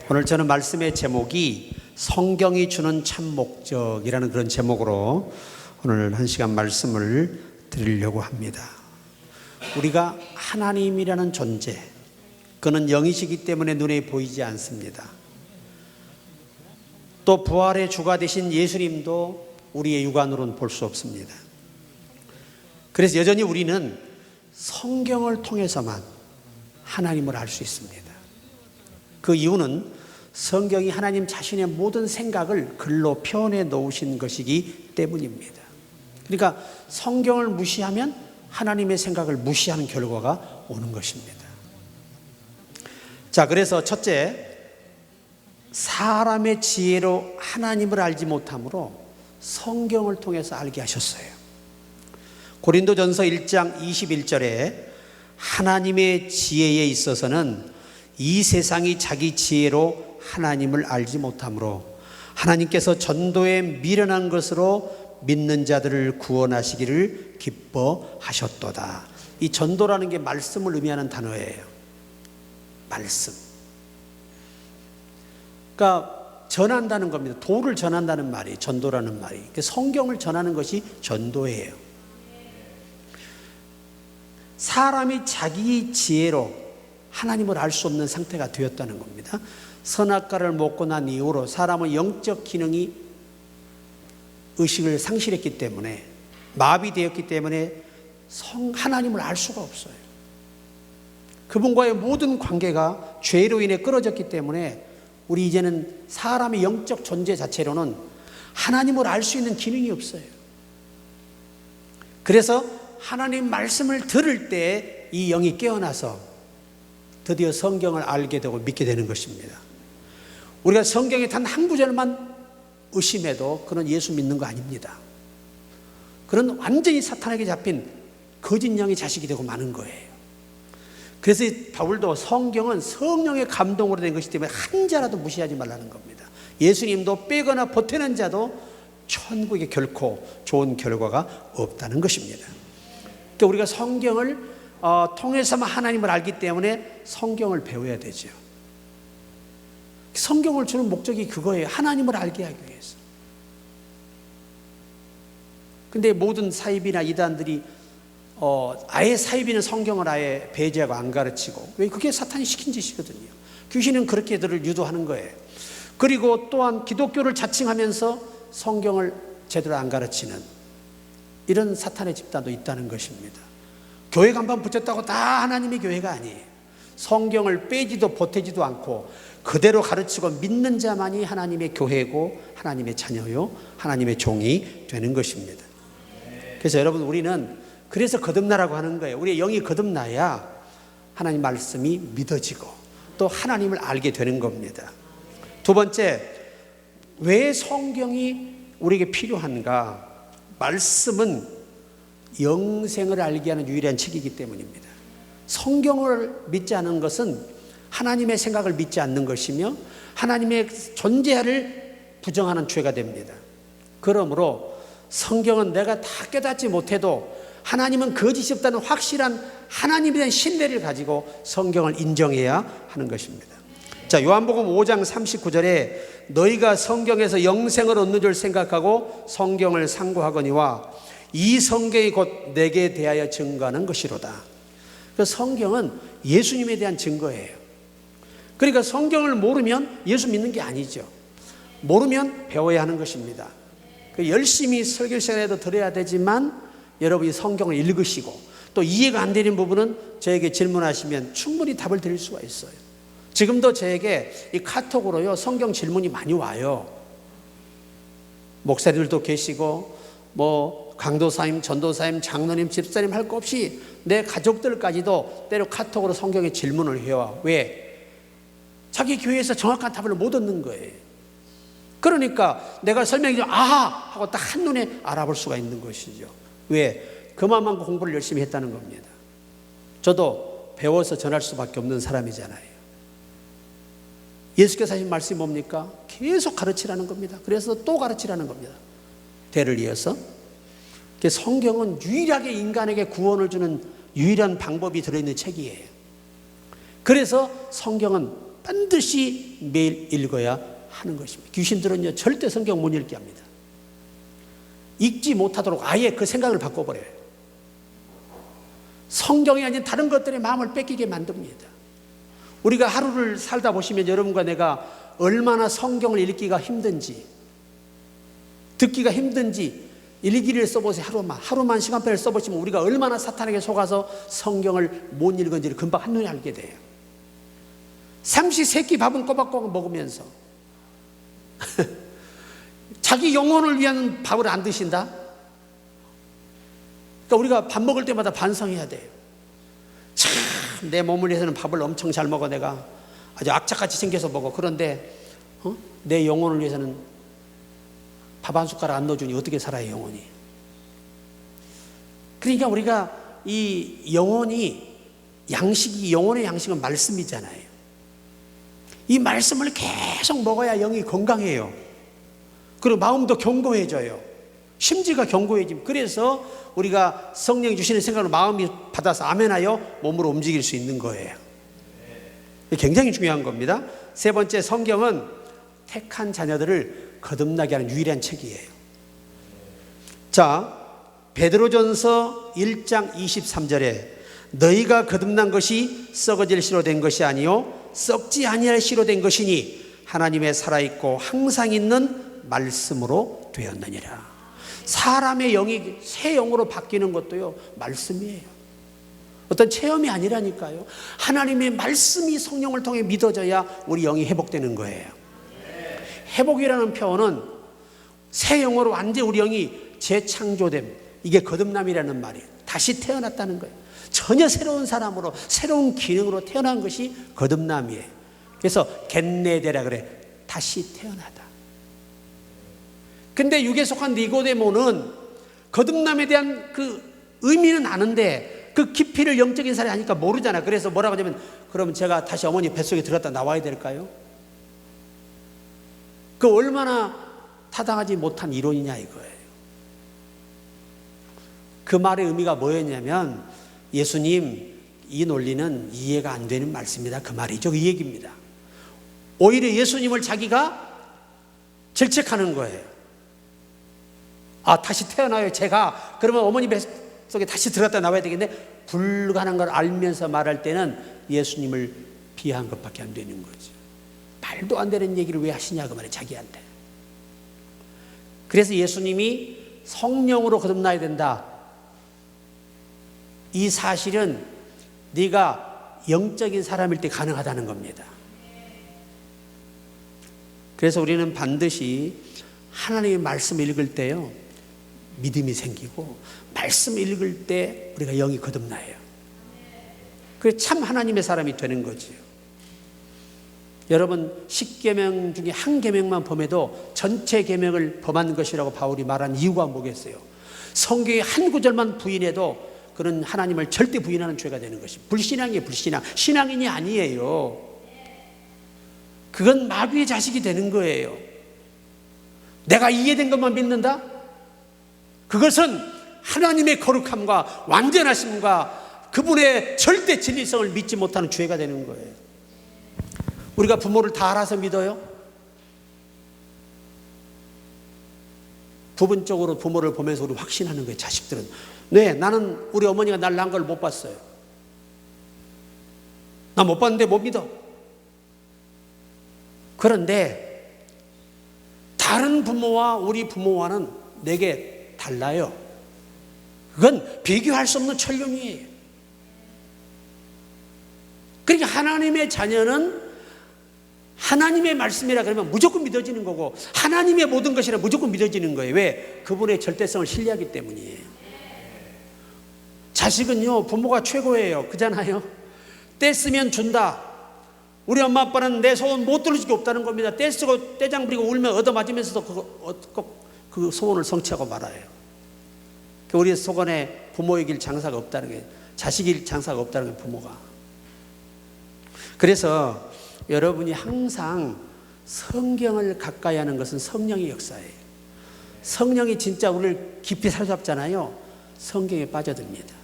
오늘 저는 말씀의 제목이 성경이 주는 참 목적이라는 그런 제목으로 오늘 한 시간 말씀을 드리려고 합니다. 우리가 하나님이라는 존재, 그는 영이시기 때문에 눈에 보이지 않습니다. 또 부활의 주가 되신 예수님도 우리의 육안으로는 볼 수 없습니다. 그래서 여전히 우리는 성경을 통해서만 하나님을 알 수 있습니다. 그 이유는 성경이 하나님 자신의 모든 생각을 글로 표현해 놓으신 것이기 때문입니다. 그러니까 성경을 무시하면 하나님의 생각을 무시하는 결과가 오는 것입니다. 자, 그래서 첫째, 사람의 지혜로 하나님을 알지 못하므로 성경을 통해서 알게 하셨어요. 고린도전서 1장 21절에 하나님의 지혜에 있어서는 이 세상이 자기 지혜로 하나님을 알지 못하므로 하나님께서 전도에 미련한 것으로 믿는 자들을 구원하시기를 기뻐하셨도다. 이 전도라는 게 말씀을 의미하는 단어예요. 말씀. 그러니까 전한다는 겁니다. 도를 전한다는 말이 전도라는 말이. 성경을 전하는 것이 전도예요. 사람이 자기 지혜로 하나님을 알 수 없는 상태가 되었다는 겁니다. 선악과를 먹고 난 이후로 사람은 영적 기능이 의식을 상실했기 때문에, 마비되었기 때문에 하나님을 알 수가 없어요. 그분과의 모든 관계가 죄로 인해 끊어졌기 때문에 우리 이제는 사람의 영적 존재 자체로는 하나님을 알 수 있는 기능이 없어요. 그래서 하나님 말씀을 들을 때 이 영이 깨어나서 드디어 성경을 알게 되고 믿게 되는 것입니다. 우리가 성경의 단 한 구절만 의심해도 그는 예수 믿는 거 아닙니다. 그는 완전히 사탄에게 잡힌 거짓 영의 자식이 되고 마는 거예요. 그래서 바울도 성경은 성령의 감동으로 된 것이기 때문에 한 자라도 무시하지 말라는 겁니다. 예수님도 빼거나 보태는 자도 천국에 결코 좋은 결과가 없다는 것입니다. 그러니까 우리가 성경을 통해서만 하나님을 알기 때문에 성경을 배워야 되죠. 성경을 주는 목적이 그거예요. 하나님을 알게 하기 위해서. 근데 모든 사이비나 이단들이 아예 사이비는 성경을 아예 배제하고 안 가르치고, 왜? 그게 사탄이 시킨 짓이거든요. 귀신은 그렇게 들을 유도하는 거예요. 그리고 또한 기독교를 자칭하면서 성경을 제대로 안 가르치는 이런 사탄의 집단도 있다는 것입니다. 교회 간판 붙였다고 다 하나님의 교회가 아니에요. 성경을 빼지도 보태지도 않고 그대로 가르치고 믿는 자만이 하나님의 교회고 하나님의 자녀요, 하나님의 종이 되는 것입니다. 그래서 여러분, 우리는 그래서 거듭나라고 하는 거예요. 우리의 영이 거듭나야 하나님 말씀이 믿어지고 또 하나님을 알게 되는 겁니다. 두 번째, 왜 성경이 우리에게 필요한가? 말씀은 영생을 알게 하는 유일한 책이기 때문입니다. 성경을 믿지 않는 것은 하나님의 생각을 믿지 않는 것이며 하나님의 존재를 부정하는 죄가 됩니다. 그러므로 성경은 내가 다 깨닫지 못해도 하나님은 거짓이 없다는 확실한 하나님에 대한 신뢰를 가지고 성경을 인정해야 하는 것입니다. 자, 요한복음 5장 39절에 너희가 성경에서 영생을 얻는 줄 생각하고 성경을 상고하거니와 이 성경이 곧 내게 대하여 증거하는 것이로다. 그 성경은 예수님에 대한 증거예요. 그러니까 성경을 모르면 예수 믿는 게 아니죠. 모르면 배워야 하는 것입니다. 열심히 설교 시간에도 들어야 되지만 여러분이 성경을 읽으시고 또 이해가 안 되는 부분은 저에게 질문하시면 충분히 답을 드릴 수가 있어요. 지금도 저에게 이 카톡으로요, 성경 질문이 많이 와요. 목사님들도 계시고 강도사님, 전도사님, 장로님, 집사님 할 것 없이 내 가족들까지도 때로 카톡으로 성경에 질문을 해와. 왜? 자기 교회에서 정확한 답을 못 얻는 거예요. 그러니까 내가 설명해 주면 아하! 하고 딱 한눈에 알아볼 수가 있는 것이죠. 왜? 그만큼 공부를 열심히 했다는 겁니다. 저도 배워서 전할 수밖에 없는 사람이잖아요. 예수께서 하신 말씀이 뭡니까? 계속 가르치라는 겁니다. 그래서 또 가르치라는 겁니다. 대를 이어서. 성경은 유일하게 인간에게 구원을 주는 유일한 방법이 들어있는 책이에요. 그래서 성경은 반드시 매일 읽어야 하는 것입니다. 귀신들은요 절대 성경 못 읽게 합니다. 읽지 못하도록 아예 그 생각을 바꿔버려요. 성경이 아닌 다른 것들에 마음을 뺏기게 만듭니다. 우리가 하루를 살다 보시면 여러분과 내가 얼마나 성경을 읽기가 힘든지, 듣기가 힘든지 일기를 써보세요. 하루만 시간표를 써보시면 우리가 얼마나 사탄에게 속아서 성경을 못 읽은지를 금방 한눈에 알게 돼요. 삼시세끼 밥은 꼬박꼬박 먹으면서 자기 영혼을 위한 밥을 안 드신다? 그러니까 우리가 밥 먹을 때마다 반성해야 돼요. 참, 내 몸을 위해서는 밥을 엄청 잘 먹어. 내가 아주 악착같이 생겨서 먹어. 그런데 내 영혼을 위해서는 밥 한 숟가락 안 넣어주니 어떻게 살아요, 영혼이? 그러니까 우리가 이 영혼의 양식은 말씀이잖아요. 이 말씀을 계속 먹어야 영이 건강해요. 그리고 마음도 견고해져요. 심지가 견고해짐. 그래서 우리가 성령이 주시는 생각을 마음이 받아서 아멘하여 몸으로 움직일 수 있는 거예요. 굉장히 중요한 겁니다. 세 번째, 성경은 택한 자녀들을 거듭나게 하는 유일한 책이에요. 자, 베드로전서 1장 23절에 너희가 거듭난 것이 썩어질 씨로 된 것이 아니요 썩지 아니할 씨로 된 것이니 하나님의 살아있고 항상 있는 말씀으로 되었느니라. 사람의 영이 새 영으로 바뀌는 것도요 말씀이에요. 어떤 체험이 아니라니까요. 하나님의 말씀이 성령을 통해 믿어져야 우리 영이 회복되는 거예요. 회복이라는 표현은 새 영으로 완전히 우리 영이 재창조됨, 이게 거듭남이라는 말이에요. 다시 태어났다는 거예요. 전혀 새로운 사람으로 새로운 기능으로 태어난 것이 거듭남이에요. 그래서 겟네데라 그래, 다시 태어나다. 근데 육에 속한 니고데모는 거듭남에 대한 그 의미는 아는데 그 깊이를 영적인 사람이 하니까 모르잖아. 그래서 뭐라고 하냐면, 그럼 제가 다시 어머니 뱃속에 들어갔다 나와야 될까요? 그 얼마나 타당하지 못한 이론이냐 이거예요. 그 말의 의미가 뭐였냐면, 예수님, 이 논리는 이해가 안 되는 말씀이다, 그 말이죠. 이 얘기입니다. 오히려 예수님을 자기가 질책하는 거예요. 아, 다시 태어나요 제가? 그러면 어머니 뱃속에 다시 들어갔다 나와야 되겠네? 불가능한 걸 알면서 말할 때는 예수님을 비하한 것밖에 안 되는 거죠. 말도 안 되는 얘기를 왜 하시냐 그 말이에요, 자기한테. 그래서 예수님이 성령으로 거듭나야 된다, 이 사실은 네가 영적인 사람일 때 가능하다는 겁니다. 그래서 우리는 반드시 하나님의 말씀을 읽을 때요 믿음이 생기고, 말씀 읽을 때 우리가 영이 거듭나요. 그래서 참 하나님의 사람이 되는 거지요. 여러분, 10계명 중에 한 계명만 범해도 전체 계명을 범한 것이라고 바울이 말한 이유가 뭐겠어요? 성경의 한 구절만 부인해도 그는 하나님을 절대 부인하는 죄가 되는 것입니다. 불신앙이에요, 불신앙. 신앙인이 아니에요. 그건 마귀의 자식이 되는 거예요. 내가 이해된 것만 믿는다? 그것은 하나님의 거룩함과 완전하심과 그분의 절대 진리성을 믿지 못하는 죄가 되는 거예요. 우리가 부모를 다 알아서 믿어요? 부분적으로 부모를 보면서 우리 확신하는 거예요. 자식들은, 네, 나는 우리 어머니가 날 낳은 걸 못 봤어요. 나 못 봤는데 못 믿어. 그런데 다른 부모와 우리 부모와는 내게 달라요. 그건 비교할 수 없는 천륜이에요. 그러니까 하나님의 자녀는 하나님의 말씀이라 그러면 무조건 믿어지는 거고, 하나님의 모든 것이라 무조건 믿어지는 거예요. 왜? 그분의 절대성을 신뢰하기 때문이에요. 자식은요 부모가 최고예요. 그잖아요. 때 쓰면 준다. 우리 엄마 아빠는 내 소원 못 들어줄 게 없다는 겁니다. 때 쓰고 떼장 부리고 울면 얻어맞으면서도 그 소원을 성취하고 말아요. 우리 속안에 부모이길 장사가 없다는 게, 자식일 장사가 없다는 게 부모가. 그래서 여러분이 항상 성경을 가까이 하는 것은 성령의 역사예요. 성령이 진짜 우리를 깊이 사로잡잖아요. 성경에 빠져듭니다.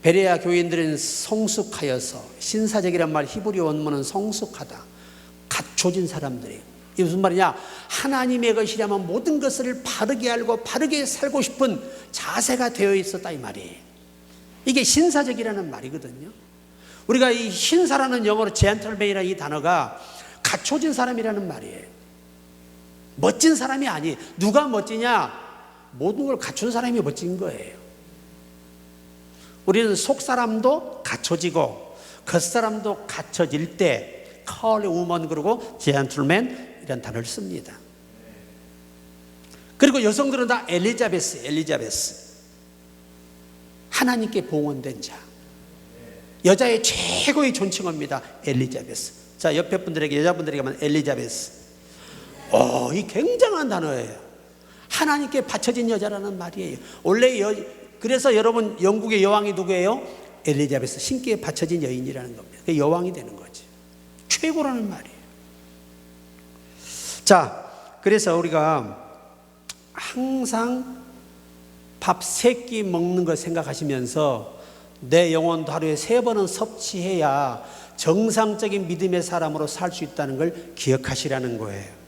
베레아 교인들은 성숙하여서, 신사적이란 말 히브리 원문은 성숙하다, 갖춰진 사람들이에요. 이게 무슨 말이냐? 하나님의 것이라면 모든 것을 바르게 알고 바르게 살고 싶은 자세가 되어 있었다 이 말이에요. 이게 신사적이라는 말이거든요. 우리가 이 신사라는 영어로 젠틀맨이라는 이 단어가 갖춰진 사람이라는 말이에요. 멋진 사람이 아니. 누가 멋지냐? 모든 걸 갖춘 사람이 멋진 거예요. 우리는 속사람도 갖춰지고 겉사람도 갖춰질 때 컬 우먼 그러고 젠틀맨 이런 단어를 씁니다. 그리고 여성들은 다 엘리자베스. 하나님께 봉헌된 자. 여자의 최고의 존칭어입니다. 엘리자베스. 자, 옆에 분들에게, 여자분들에게 하면 엘리자베스. 이 굉장한 단어예요. 하나님께 바쳐진 여자라는 말이에요. 원래 그래서 여러분 영국의 여왕이 누구예요? 엘리자베스. 신께 바쳐진 여인이라는 겁니다. 그 여왕이 되는 거지. 최고라는 말이에요. 자, 그래서 우리가 항상 밥 3끼 먹는 걸 생각하시면서 내 영혼도 하루에 3번은 섭취해야 정상적인 믿음의 사람으로 살 수 있다는 걸 기억하시라는 거예요.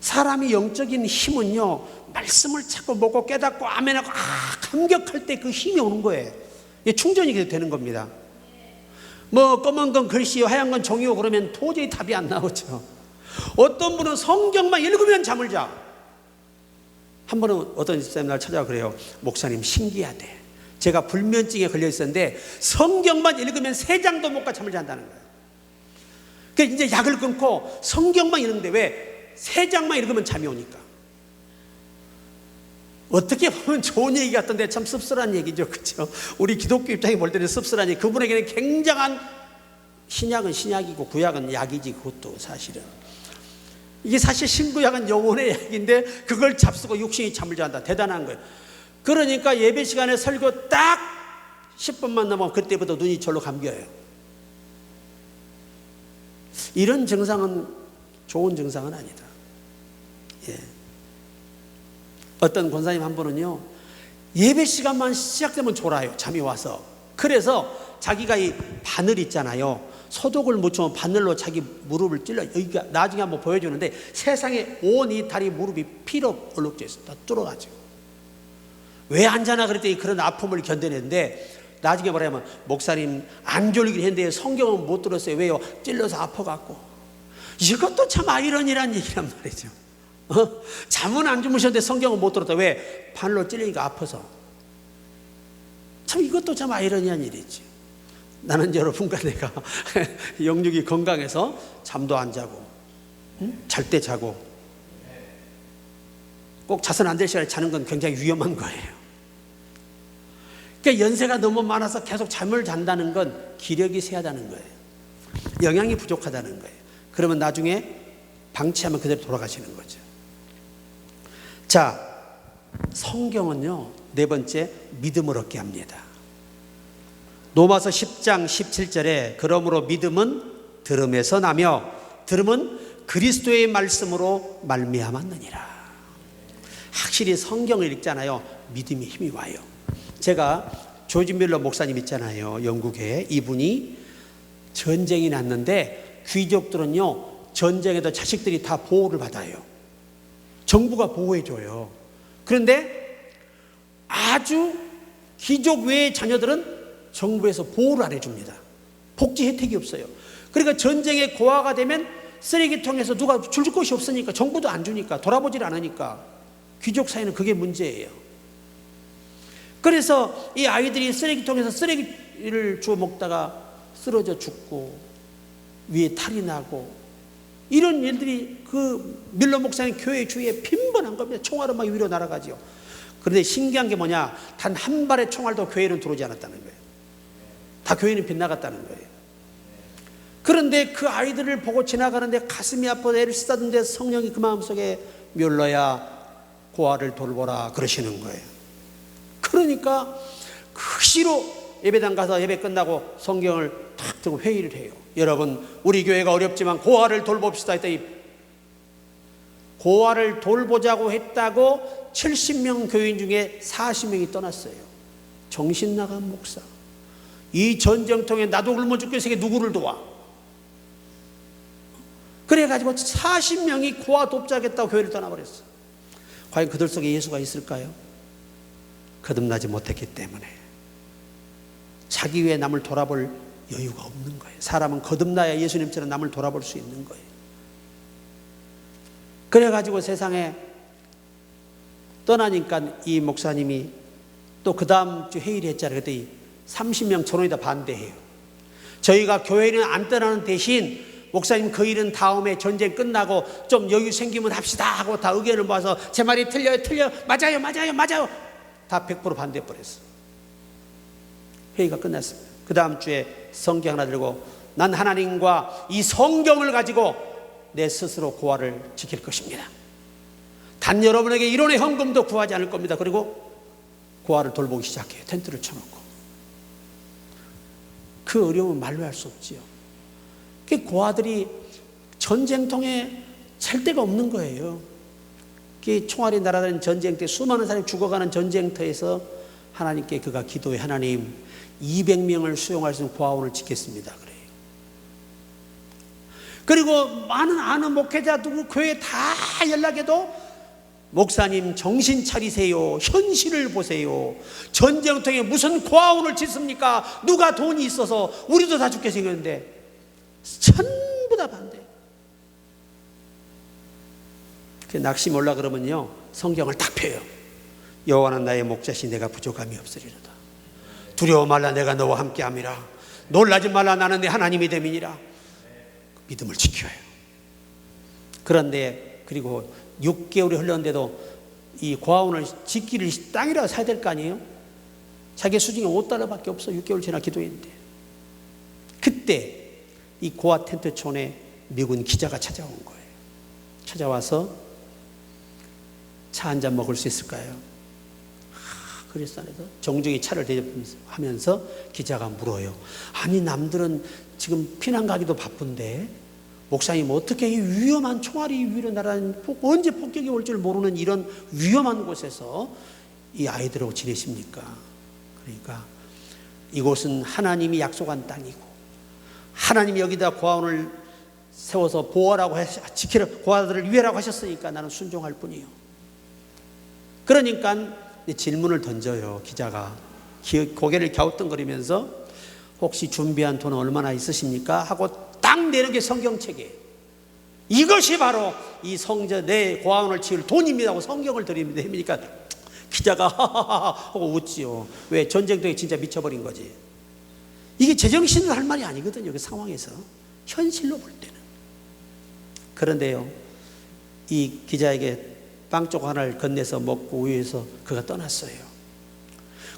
사람이 영적인 힘은요, 말씀을 찾고 먹고 깨닫고 아멘하고 감격할 때 그 힘이 오는 거예요. 이게 충전이 되는 겁니다. 뭐 검은 건 글씨요, 하얀 건 종이요 그러면 도저히 답이 안 나오죠. 어떤 분은 성경만 읽으면 잠을 자. 한 번은 어떤 집사님 날 찾아와 그래요. 목사님 신기하대. 제가 불면증에 걸려 있었는데 성경만 읽으면 3장도 못 가 잠을 잔다는 거예요. 그래서 이제 약을 끊고 성경만 읽는데 왜 3장만 읽으면 잠이 오니까. 어떻게 보면 좋은 얘기 같던데 참 씁쓸한 얘기죠. 그렇죠? 우리 기독교 입장에 볼 때는 씁쓸한 얘기. 그분에게는 굉장한, 신약은 신약이고 구약은 약이지. 그것도 사실은 이게 사실 신구약은 영혼의 약인데 그걸 잡수고 육신이 잠을 잔다. 대단한 거예요. 그러니까 예배 시간에 설교 딱 10분만 넘으면 그때부터 눈이 절로 감겨요. 이런 증상은 좋은 증상은 아니다. 예. 어떤 권사님 한 분은요, 예배 시간만 시작되면 졸아요. 잠이 와서. 그래서 자기가 이 바늘 있잖아요. 소독을 묻히면 바늘로 자기 무릎을 찔러요. 여기가 나중에 한번 보여주는데 세상에 온 이 다리 무릎이 피로 얼룩져 있어. 다 뚫어가지고. 왜 안 자나 그랬더니 그런 아픔을 견뎌냈는데 나중에 뭐라면 목사님 안 졸리긴 했는데 성경은 못 들었어요. 왜요? 찔러서 아파갖고. 이것도 참 아이러니란 얘기란 말이죠. 잠은 안 주무셨는데 성경은 못 들었다. 왜? 발로 찔리니까 아파서. 참 이것도 참 아이러니한 일이지. 나는 여러분과 내가 영육이 건강해서 잠도 안 자고 잘 때 자고 꼭 자서는 안 될 시간에 자는 건 굉장히 위험한 거예요. 그러니까 연세가 너무 많아서 계속 잠을 잔다는 건 기력이 쇠하다는 거예요. 영양이 부족하다는 거예요. 그러면 나중에 방치하면 그대로 돌아가시는 거죠. 자, 성경은요, 4번째 믿음을 얻게 합니다. 로마서 10장 17절에 그러므로 믿음은 들음에서 나며 들음은 그리스도의 말씀으로 말미암았느니라. 확실히 성경을 읽잖아요. 믿음이 힘이 와요. 제가 조지 밀러 목사님 있잖아요. 영국에. 이분이 전쟁이 났는데 귀족들은요, 전쟁에도 자식들이 다 보호를 받아요. 정부가 보호해줘요. 그런데 아주 귀족 외의 자녀들은 정부에서 보호를 안 해줍니다. 복지 혜택이 없어요. 그러니까 전쟁에 고아가 되면 쓰레기통에서 누가 줄 곳이 없으니까 정부도 안 주니까 돌아보질 않으니까 귀족 사회는 그게 문제예요. 그래서 이 아이들이 쓰레기통에서 쓰레기를 주워 먹다가 쓰러져 죽고 위에 탈이 나고 이런 일들이 그 밀러 목사님 교회 주위에 빈번한 겁니다. 총알은 막 위로 날아가죠. 그런데 신기한 게 뭐냐? 단 한 발의 총알도 교회는 들어오지 않았다는 거예요. 다 교회는 빗나갔다는 거예요. 그런데 그 아이들을 보고 지나가는데 가슴이 아파 애를 쓰다듬는데 성령이 그 마음속에 밀러야 고아를 돌보라 그러시는 거예요. 그러니까 극시로 예배당 가서 예배 끝나고 성경을 탁 들고 회의를 해요. 여러분, 우리 교회가 어렵지만 고아를 돌봅시다 했더니 고아를 돌보자고 했다고 70명 교인 중에 40명이 떠났어요. 정신 나간 목사. 이 전쟁통에 나도 굶어 죽겠어. 이게 누구를 도와? 그래가지고 40명이 고아 돕자겠다고 교회를 떠나버렸어. 과연 그들 속에 예수가 있을까요? 거듭나지 못했기 때문에 자기 외에 남을 돌아볼 여유가 없는 거예요. 사람은 거듭나야 예수님처럼 남을 돌아볼 수 있는 거예요. 그래가지고 세상에 떠나니까 이 목사님이 또 그 다음 주 회의를 했잖아요. 그때 30명 전원이 다 반대해요. 저희가 교회는 안 떠나는 대신 목사님 그 일은 다음에 전쟁 끝나고 좀 여유 생기면 합시다 하고 다 의견을 모아서 제 말이 틀려요, 맞아요 다 100% 반대해버렸어. 회의가 끝났습니다. 그 다음 주에 성경 하나 들고 난 하나님과 이 성경을 가지고 내 스스로 고아를 지킬 것입니다. 단 여러분에게 1원의 헌금도 구하지 않을 겁니다. 그리고 고아를 돌보기 시작해요. 텐트를 쳐놓고. 그 어려움은 말로 할 수 없지요. 그 고아들이 전쟁통에 살 데가 없는 거예요. 그 총알이 날아다니는 전쟁 때 수많은 사람이 죽어가는 전쟁터에서 하나님께 그가 기도해 하나님 200명을 수용할 수 있는 고아원을 짓겠습니다. 그래요. 그리고 많은 아는 목회자 누구 교회 다 연락해도 목사님 정신 차리세요. 현실을 보세요. 전쟁통에 무슨 고아원을 짓습니까? 누가 돈이 있어서 우리도 다 죽게 생겼는데 전부 다 반대. 낙심 올라 그러면요 성경을 딱 펴요. 여호와는 나의 목자시 내가 부족함이 없으리로다. 두려워 말라 내가 너와 함께함이라. 놀라지 말라 나는 내 하나님이 됨이니라. 믿음을 지켜요. 그런데 그리고 6개월이 흘렀는데도 이 고아원을 짓기를 땅이라도 사야 될 거 아니에요? 자기 수중에 $5밖에 없어. 6개월 지나 기도했는데 그때 이 고아 텐트촌에 미군 기자가 찾아온 거예요. 찾아와서 차 한 잔 먹을 수 있을까요? 그래서 정중히 차를 대접하면서 기자가 물어요. 아니 남들은 지금 피난 가기도 바쁜데 목사님 어떻게 이 위험한 총알이 위로 날아다니는 언제 폭격이 올 줄 모르는 이런 위험한 곳에서 이 아이들하고 지내십니까? 그러니까 이곳은 하나님이 약속한 땅이고 하나님이 여기다 고아원을 세워서 보호하라고 지키라 고아들을 위하라고 하셨으니까 나는 순종할 뿐이요. 그러니까 질문을 던져요. 기자가 고개를 갸우뚱거리면서 혹시 준비한 돈 얼마나 있으십니까? 하고 딱 내는 게 성경책이에요. 이것이 바로 이 성전 내 고아원을 지을 돈입니다 하고 성경을 드립니다. 그러니까 기자가 하하하 하고 웃지요. 왜? 전쟁통에 진짜 미쳐버린 거지. 이게 제정신으로 할 말이 아니거든요. 그 상황에서 현실로 볼 때는. 그런데요 이 기자에게 빵 조각 하나를 건네서 먹고 우유에서 그가 떠났어요.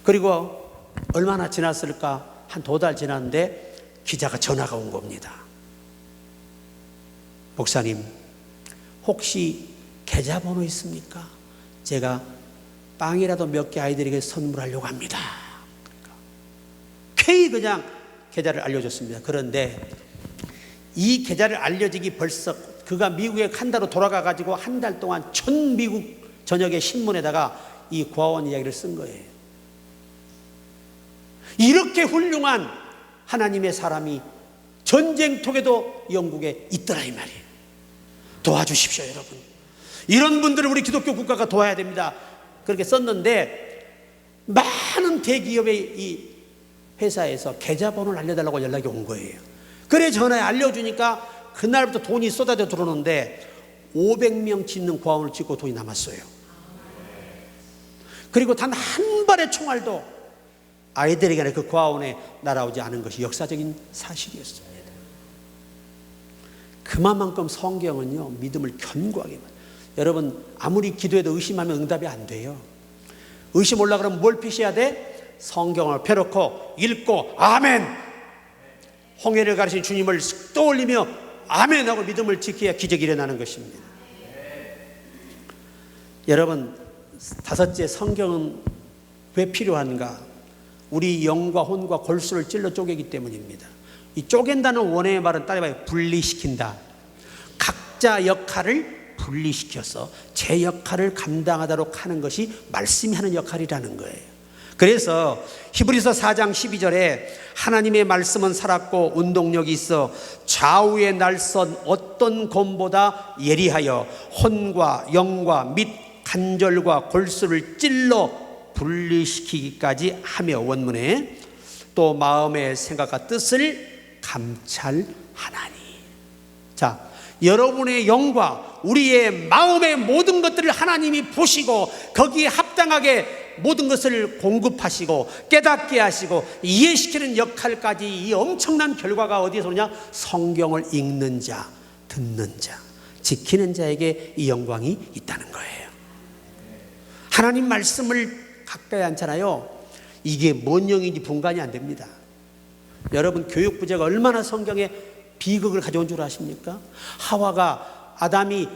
그리고 얼마나 지났을까? 한 2달 지났는데 기자가 전화가 온 겁니다. 목사님 혹시 계좌번호 있습니까? 제가 빵이라도 몇 개 아이들에게 선물하려고 합니다. 그러니까 쾌히 그냥 계좌를 알려줬습니다. 그런데 이 계좌를 알려지기 벌써 그가 미국에 칸다로 돌아가가지고 한 달 동안 전 미국 전역의 신문에다가 이 고아원 이야기를 쓴 거예요. 이렇게 훌륭한 하나님의 사람이 전쟁통에도 영국에 있더라 이 말이에요. 도와주십시오 여러분. 이런 분들을 우리 기독교 국가가 도와야 됩니다. 그렇게 썼는데 많은 대기업의 이 회사에서 계좌번호를 알려달라고 연락이 온 거예요. 그래 전화에 알려주니까 그날부터 돈이 쏟아져 들어오는데 500명 짓는 고아원을 짓고 돈이 남았어요. 그리고 단 한 발의 총알도 아이들에게 그 고아원에 날아오지 않은 것이 역사적인 사실이었습니다. 그만큼 성경은요 믿음을 견고하게 여러분 아무리 기도해도 의심하면 응답이 안 돼요. 의심 올라 그러면 뭘 피셔야 돼? 성경을 펴놓고 읽고 아멘 홍해를 가르친 주님을 떠올리며 아멘 하고 믿음을 지켜야 기적이 일어나는 것입니다. 여러분 5째 성경은 왜 필요한가? 우리 영과 혼과 골수를 찔러 쪼개기 때문입니다. 이 쪼갠다는 원어의 말은 따라해봐요. 분리시킨다. 각자 역할을 분리시켜서 제 역할을 감당하도록 하는 것이 말씀이 하는 역할이라는 거예요. 그래서 히브리서 4장 12절에 하나님의 말씀은 살았고 운동력이 있어 좌우의 날선 어떤 검보다 예리하여 혼과 영과 및 관절과 골수를 찔러 분리시키기까지 하며, 원문에 또 마음의 생각과 뜻을 감찰하나니. 자, 여러분의 영과 우리의 마음의 모든 것들을 하나님이 보시고 거기에 합당하게 모든 것을 공급하시고 깨닫게 하시고 이해시키는 역할까지, 이 엄청난 결과가 어디에서 오냐? 성경을 읽는 자, 듣는 자, 지키는 자에게 이 영광이 있다는 거예요. 하나님 말씀을 가까이 않잖아요. 이게 뭔 영인지 분간이 안 됩니다. 여러분, 교육부제가 얼마나 성경에 비극을 가져온 줄 아십니까? 하와가, 아담이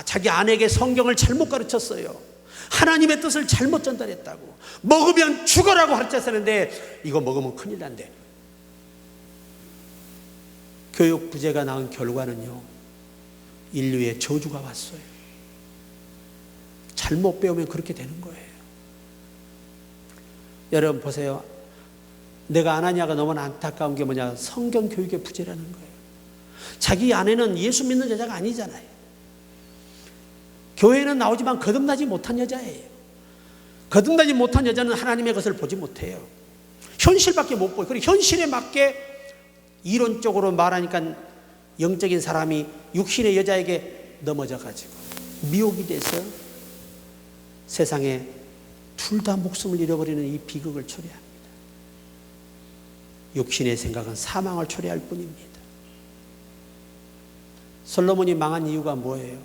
자기 아내에게 성경을 잘못 가르쳤어요. 하나님의 뜻을 잘못 전달했다고. 먹으면 죽어라고 가르쳤었는데 이거 먹으면 큰일 난대. 교육부제가 낳은 결과는요, 인류의 저주가 왔어요. 잘못 배우면 그렇게 되는 거예요. 여러분 보세요. 내가 아나니아가 너무나 안타까운 게 뭐냐? 성경 교육의 부재라는 거예요. 자기 아내는 예수 믿는 여자가 아니잖아요. 교회는 나오지만 거듭나지 못한 여자예요. 거듭나지 못한 여자는 하나님의 것을 보지 못해요. 현실밖에 못 보여요. 그리고 현실에 맞게 이론적으로 말하니까 영적인 사람이 육신의 여자에게 넘어져가지고 미혹이 돼서 세상에 둘 다 목숨을 잃어버리는 이 비극을 초래합니다. 육신의 생각은 사망을 초래할 뿐입니다. 솔로몬이 망한 이유가 뭐예요?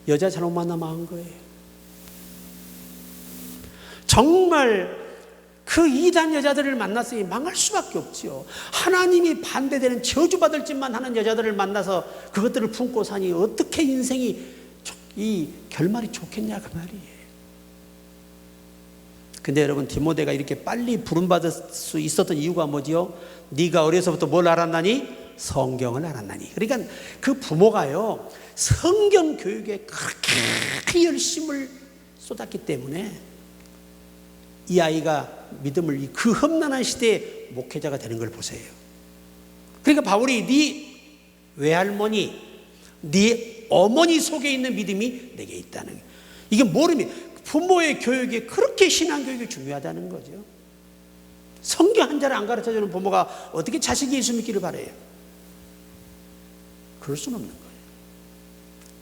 여자 잘못 만나 망한 거예요. 정말 그 이단 여자들을 만났으니 망할 수밖에 없지요. 하나님이 반대되는 저주받을 짓만 하는 여자들을 만나서 그것들을 품고 사니 어떻게 인생이 이 결말이 좋겠냐 그 말이에요. 근데 여러분, 디모데가 이렇게 빨리 부름받을 수 있었던 이유가 뭐지요? 네가 어려서부터 뭘 알았나니? 성경을 알았나니. 그러니까 그 부모가요, 성경 교육에 그렇게 열심을 쏟았기 때문에 이 아이가 믿음을, 그 험난한 시대에 목회자가 되는 걸 보세요. 그러니까 바울이 네 외할머니, 네 어머니 속에 있는 믿음이 내게 있다는 거예요. 이게 모르면 부모의 교육이 그렇게 신앙교육이 중요하다는 거죠. 성경 한 자를 안 가르쳐주는 부모가 어떻게 자식이 예수 믿기를 바라요? 그럴 수는 없는 거예요.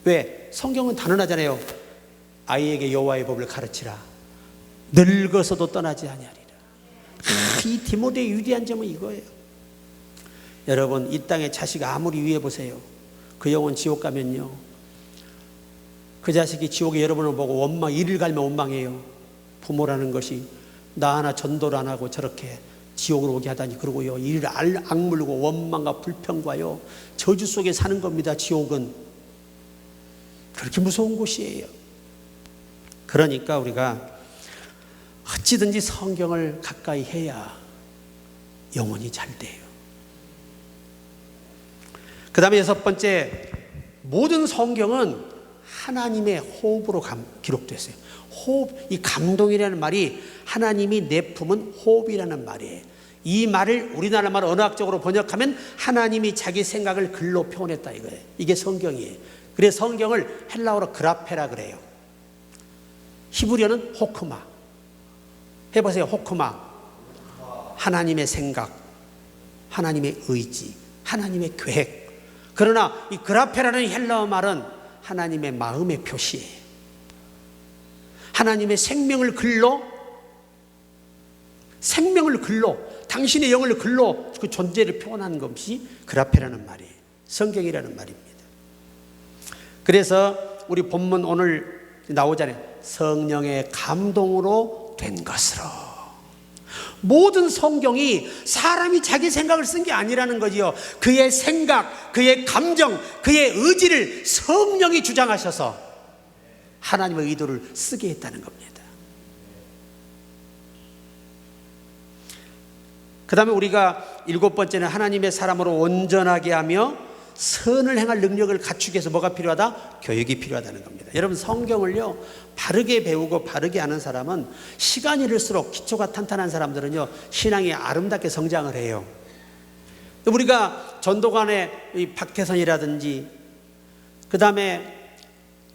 왜? 성경은 단언하잖아요. 아이에게 여호와의 법을 가르치라. 늙어서도 떠나지 아니하리라. 이 디모데의 위대한 점은 이거예요. 여러분, 이 땅에 자식 아무리 위해 보세요. 그 영혼 지옥 가면요, 그 자식이 지옥에 여러분을 보고 원망, 이를 갈면 원망해요. 부모라는 것이 나 하나 전도를 안 하고 저렇게 지옥으로 오게 하다니. 그러고요, 이를 악물고 원망과 불평과요 저주 속에 사는 겁니다. 지옥은 그렇게 무서운 곳이에요. 그러니까 우리가 어찌든지 성경을 가까이 해야 영혼이 잘 돼요. 그 다음에 6번째, 모든 성경은 하나님의 호흡으로 기록됐어요. 호흡, 이 감동이라는 말이 하나님이 내품은 호흡이라는 말이에요. 이 말을 우리나라 말 언어학적으로 번역하면 하나님이 자기 생각을 글로 표현했다 이거예요. 이게 성경이에요. 그래서 성경을 헬라어로 그라페라 그래요. 히브리어는 호크마. 해보세요. 호크마. 하나님의 생각, 하나님의 의지, 하나님의 계획. 그러나 이 그라페라는 헬라어 말은 하나님의 마음의 표시예요. 하나님의 생명을 글로, 당신의 영을 글로 그 존재를 표현하는 것이 그라페라는 말이에요. 성경이라는 말입니다. 그래서 우리 본문 오늘 나오잖아요. 성령의 감동으로 된 것으로. 모든 성경이 사람이 자기 생각을 쓴 게 아니라는 거지요. 그의 생각, 그의 감정, 그의 의지를 성령이 주장하셔서 하나님의 의도를 쓰게 했다는 겁니다. 그 다음에 우리가 7번째는 하나님의 사람으로 온전하게 하며 선을 행할 능력을 갖추기 위해서 뭐가 필요하다? 교육이 필요하다는 겁니다. 여러분, 성경을요 바르게 배우고 바르게 아는 사람은 시간이 흐를수록, 기초가 탄탄한 사람들은요 신앙이 아름답게 성장을 해요. 우리가 전도관의 이 박태선이라든지, 그 다음에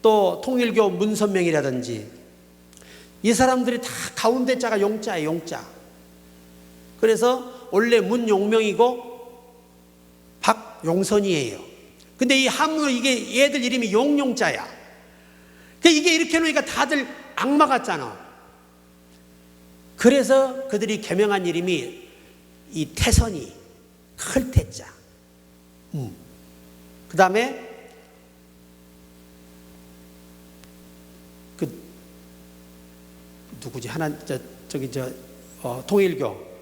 또 통일교 문선명이라든지, 이 사람들이 다 가운데 자가 용자예요, 용자. 그래서 원래 문용명이고 박용선이에요. 근데 이 한문으로 이게 얘들 이름이 용용자야. 이게 이렇게 놓으니까 다들 악마 같잖아. 그래서 그들이 개명한 이름이 이 태선이, 클 태자. 그 다음에 누구지? 통일교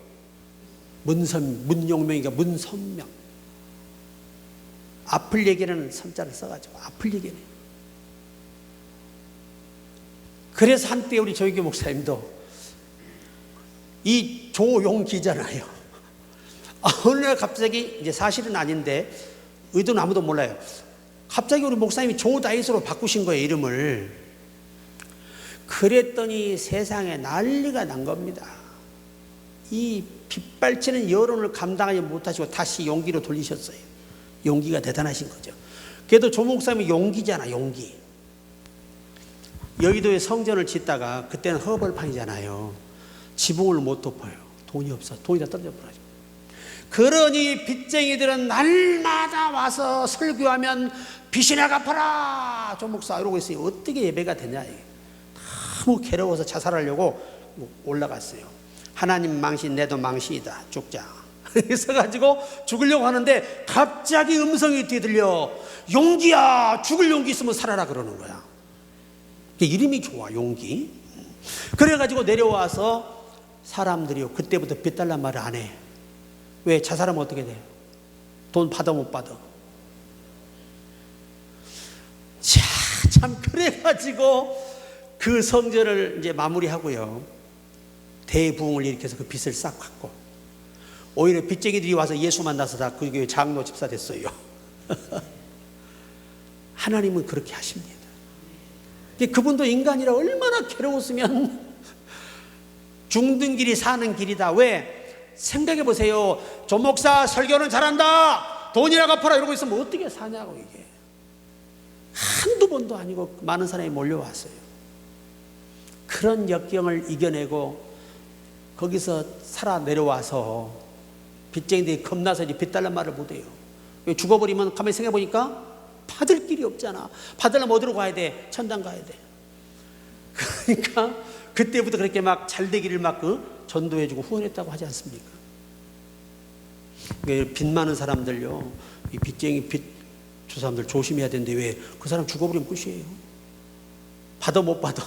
문용명이가 문선명. 앞을 얘기하는 선자를 써가지고 앞을 얘기해. 그래서 한때 우리 조희교 목사님도 이 조용기잖아요. 어느 날 갑자기, 이제 사실은 아닌데 의도는 아무도 몰라요. 갑자기 우리 목사님이 조다윗으로 바꾸신 거예요, 이름을. 그랬더니 세상에 난리가 난 겁니다. 이 빗발치는 여론을 감당하지 못하시고 다시 용기로 돌리셨어요. 용기가 대단하신 거죠. 그래도 조 목사님이 용기잖아, 용기. 여의도에 성전을 짓다가, 그때는 허벌판이잖아요. 지붕을 못 덮어요. 돈이 없어. 돈이 다 떨어져 버려요. 그러니 빚쟁이들은 날마다 와서 설교하면 빚이나 갚아라, 조 목사 이러고 있어요. 어떻게 예배가 되냐. 너무 괴로워서 자살하려고 올라갔어요. 하나님 망신, 내도 망신이다, 죽자. 그래서 죽으려고 하는데 갑자기 음성이 뒤에 들려. 용기야, 죽을 용기 있으면 살아라, 그러는 거야. 이름이 좋아, 용기. 그래가지고 내려와서 사람들이요, 그때부터 빚 달란 말을 안 해. 왜? 자살하면 어떻게 돼? 돈 받아 못 받아? 자, 참, 그래가지고 그 성전을 이제 마무리하고요, 대부흥을 일으켜서 그 빚을 싹 갚고, 오히려 빚쟁이들이 와서 예수 만나서 다 그 교회 장로 집사 됐어요. 하나님은 그렇게 하십니다. 그분도 인간이라 얼마나 괴로웠으면 죽는 길이 사는 길이다. 왜? 생각해 보세요. 조 목사 설교는 잘한다, 돈이나 갚아라 이러고 있으면 어떻게 사냐고. 이게 한두 번도 아니고 많은 사람이 몰려왔어요. 그런 역경을 이겨내고 거기서 살아 내려와서 빚쟁이들이 겁나서 이제 빚 달란 말을 못해요. 죽어버리면 가만히 생각해 보니까 받을 길이 없잖아. 받으려면 어디로 가야 돼? 천당 가야 돼. 그러니까 그때부터 그렇게 막 잘되기를 막 전도해주고 후원했다고 하지 않습니까? 빚 많은 사람들요, 이 빚쟁이 빚 주 사람들 조심해야 되는데, 왜? 그 사람 죽어버리면 끝이에요. 받아 못 받아.